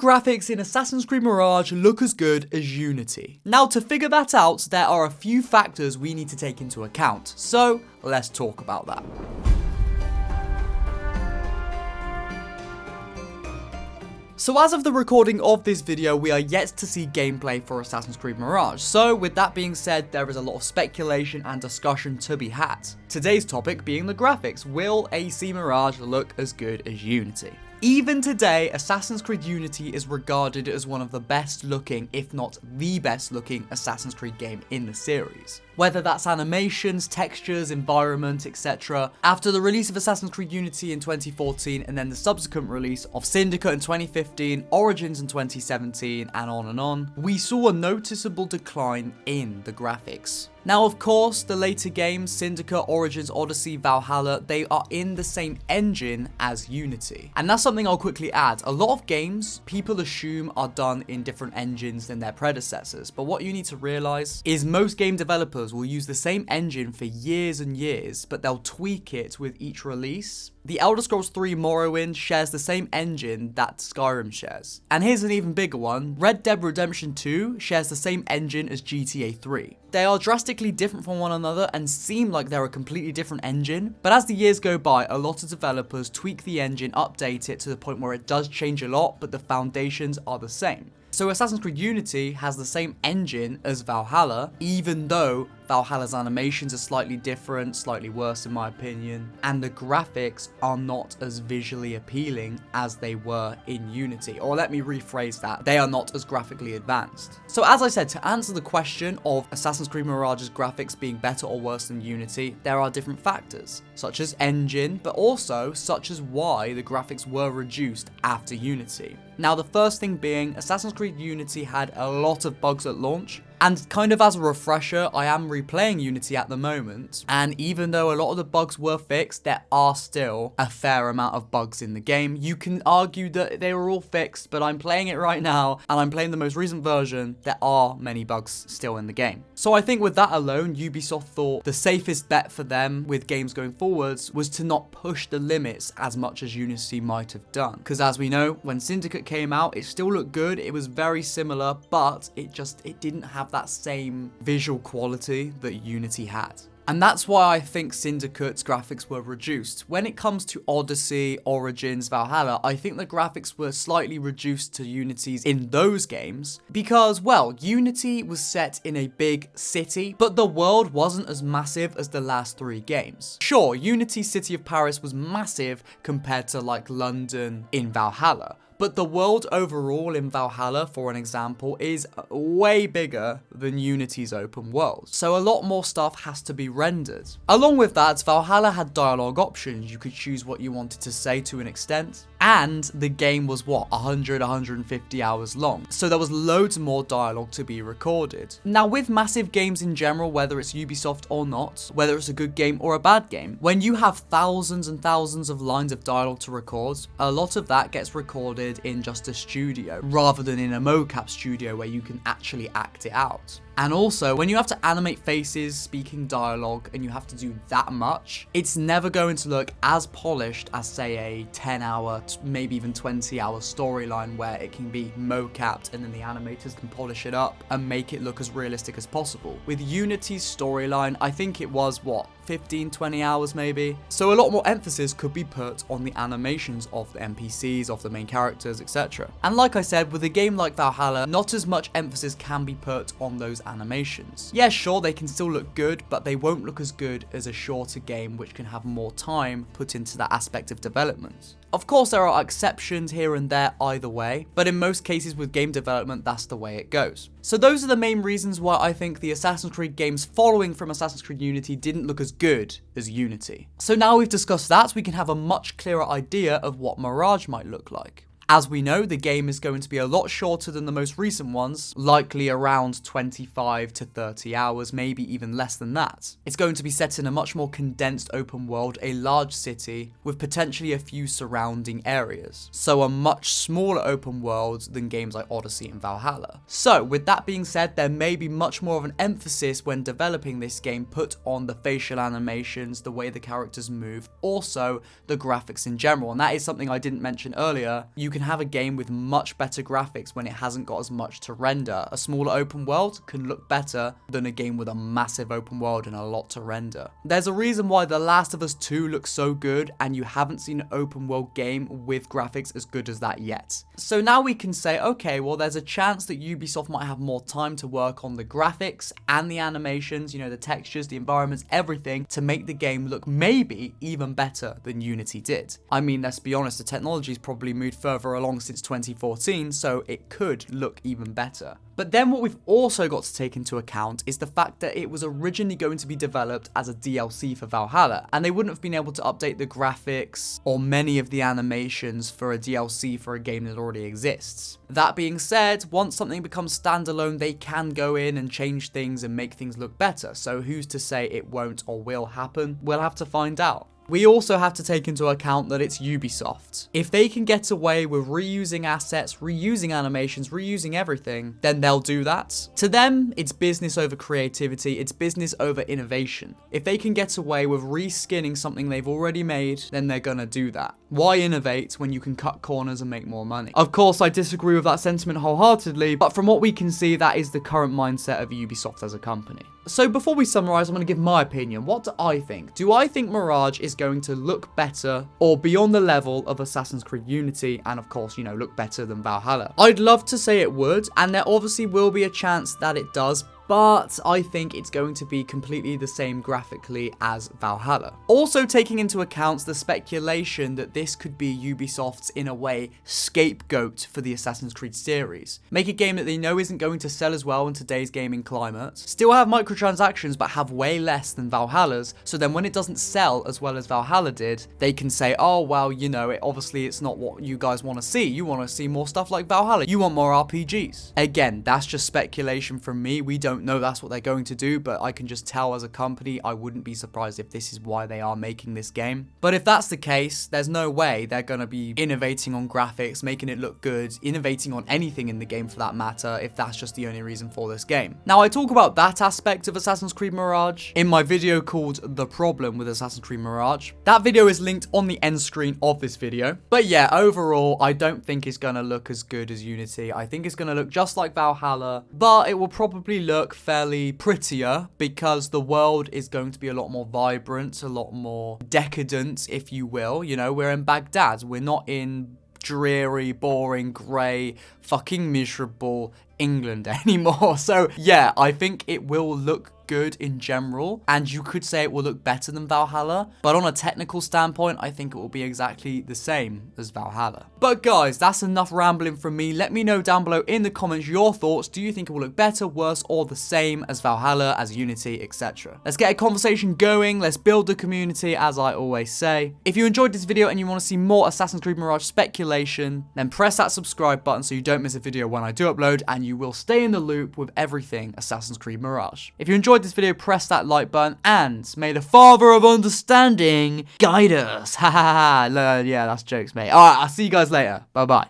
graphics in Assassin's Creed Mirage look as good as Unity? Now, to figure that out, there are a few factors we need to take into account, so let's talk about that. So as of the recording of this video, we are yet to see gameplay for Assassin's Creed Mirage. So with that being said, there is a lot of speculation and discussion to be had. Today's topic being the graphics. Will AC Mirage look as good as Unity? Even today, Assassin's Creed Unity is regarded as one of the best looking, if not the best looking, Assassin's Creed game in the series. Whether that's animations, textures, environment, etc. After the release of Assassin's Creed Unity in 2014 and then the subsequent release of Syndicate in 2015, Origins in 2017, and on, we saw a noticeable decline in the graphics. Now, of course, the later games, Syndicate, Origins, Odyssey, Valhalla, they are in the same engine as Unity. And that's something I'll quickly add. A lot of games, people assume are done in different engines than their predecessors. But what you need to realize is most game developers will use the same engine for years and years, but they'll tweak it with each release. The Elder Scrolls 3 Morrowind shares the same engine that Skyrim shares. And here's an even bigger one. Red Dead Redemption 2 shares the same engine as GTA 3. They are drastically different from one another and seem like they're a completely different engine, but as the years go by, a lot of developers tweak the engine, update it to the point where it does change a lot, but the foundations are the same. So Assassin's Creed Unity has the same engine as Valhalla, even though Valhalla's animations are slightly different, slightly worse in my opinion, and the graphics are not as visually appealing as they were in Unity. Or let me rephrase that, they are not as graphically advanced. So as I said, to answer the question of Assassin's Creed Mirage's graphics being better or worse than Unity, there are different factors, such as engine, but also such as why the graphics were reduced after Unity. Now, the first thing being, Assassin's Creed Unity had a lot of bugs at launch, and kind of as a refresher, I am replaying Unity at the moment, and even though a lot of the bugs were fixed, there are still a fair amount of bugs in the game. You can argue that they were all fixed, but I'm playing it right now, and I'm playing the most recent version. There are many bugs still in the game. So I think with that alone, Ubisoft thought the safest bet for them with games going forwards was to not push the limits as much as Unity might have done. Because as we know, when Syndicate came out, it still looked good, it was very similar, but it didn't have that same visual quality that Unity had. And that's why I think Syndicate's graphics were reduced. When it comes to Odyssey, Origins, Valhalla, I think the graphics were slightly reduced to Unity's in those games because, well, Unity was set in a big city, but the world wasn't as massive as the last three games. Sure, Unity's City of Paris was massive compared to like London in Valhalla, but the world overall in Valhalla, for an example, is way bigger than Unity's open world. So a lot more stuff has to be rendered. Along with that, Valhalla had dialogue options. You could choose what you wanted to say to an extent. And the game was, 150 hours long. So there was loads more dialogue to be recorded. Now, with massive games in general, whether it's Ubisoft or not, whether it's a good game or a bad game, when you have thousands and thousands of lines of dialogue to record, a lot of that gets recorded in just a studio, rather than in a mocap studio where you can actually act it out. And also, when you have to animate faces, speaking dialogue, and you have to do that much, it's never going to look as polished as, say, a 10-hour, maybe even 20-hour storyline where it can be mocapped and then the animators can polish it up and make it look as realistic as possible. With Unity's storyline, I think it was, 15-20 hours maybe. So a lot more emphasis could be put on the animations of the NPCs, of the main characters, etc. And like I said, with a game like Valhalla, not as much emphasis can be put on those animations. Yeah, sure, they can still look good, but they won't look as good as a shorter game which can have more time put into that aspect of development. Of course, there are exceptions here and there either way, but in most cases with game development, that's the way it goes. So those are the main reasons why I think the Assassin's Creed games following from Assassin's Creed Unity didn't look as good as Unity. So now we've discussed that, we can have a much clearer idea of what Mirage might look like. As we know, the game is going to be a lot shorter than the most recent ones, likely around 25 to 30 hours, maybe even less than that. It's going to be set in a much more condensed open world, a large city, with potentially a few surrounding areas. So a much smaller open world than games like Odyssey and Valhalla. So with that being said, there may be much more of an emphasis when developing this game put on the facial animations, the way the characters move, also the graphics in general. And that is something I didn't mention earlier. You can can have a game with much better graphics when it hasn't got as much to render. A smaller open world can look better than a game with a massive open world and a lot to render. There's a reason why The Last of Us 2 looks so good, and you haven't seen an open world game with graphics as good as that yet. So now we can say, okay, well, there's a chance that Ubisoft might have more time to work on the graphics and the animations, you know, the textures, the environments, everything, to make the game look maybe even better than Unity did. I mean, let's be honest, the technology's probably moved further along since 2014, so it could look even better. But then what we've also got to take into account is the fact that it was originally going to be developed as a DLC for Valhalla, and they wouldn't have been able to update the graphics or many of the animations for a DLC for a game that already exists. That being said, once something becomes standalone, they can go in and change things and make things look better, so who's to say it won't or will happen? We'll have to find out. We also have to take into account that it's Ubisoft. If they can get away with reusing assets, reusing animations, reusing everything, then they'll do that. To them, it's business over creativity, it's business over innovation. If they can get away with reskinning something they've already made, then they're gonna do that. Why innovate when you can cut corners and make more money? Of course, I disagree with that sentiment wholeheartedly, but from what we can see, that is the current mindset of Ubisoft as a company. So before we summarize, I'm going to give my opinion. What do I think? Do I think Mirage is going to look better or be on the level of Assassin's Creed Unity and, of course, you know, look better than Valhalla? I'd love to say it would, and there obviously will be a chance that it does, but I think it's going to be completely the same graphically as Valhalla. Also taking into account the speculation that this could be Ubisoft's, in a way, scapegoat for the Assassin's Creed series. Make a game that they know isn't going to sell as well in today's gaming climate, still have microtransactions but have way less than Valhalla's, so then when it doesn't sell as well as Valhalla did, they can say, oh, well, you know, obviously it's not what you guys want to see. You want to see more stuff like Valhalla. You want more RPGs. Again, that's just speculation from me. We don't know that's what they're going to do, but I can just tell as a company, I wouldn't be surprised if this is why they are making this game. But if that's the case, there's no way they're going to be innovating on graphics, making it look good, innovating on anything in the game for that matter, if that's just the only reason for this game. Now, I talk about that aspect of Assassin's Creed Mirage in my video called The Problem with Assassin's Creed Mirage. That video is linked on the end screen of this video. But yeah, overall, I don't think it's going to look as good as Unity. I think it's going to look just like Valhalla, but it will probably look fairly prettier because the world is going to be a lot more vibrant, a lot more decadent, if you will. You know, we're in Baghdad. We're not in dreary, boring, grey, fucking miserable England anymore. So yeah, I think it will look good in general, and you could say it will look better than Valhalla, but on a technical standpoint, I think it will be exactly the same as Valhalla. But guys, that's enough rambling from me. Let me know down below in the comments your thoughts. Do you think it will look better, worse, or the same as Valhalla, as Unity, etc.? Let's get a conversation going. Let's build the community, as I always say. If you enjoyed this video and you want to see more Assassin's Creed Mirage speculation, then press that subscribe button so you don't miss a video when I do upload, and you will stay in the loop with everything Assassin's Creed Mirage. If you enjoyed this video, press that like button, and may the Father of Understanding guide us. Ha ha ha. Yeah, that's jokes, mate. Alright, I'll see you guys later. Bye bye.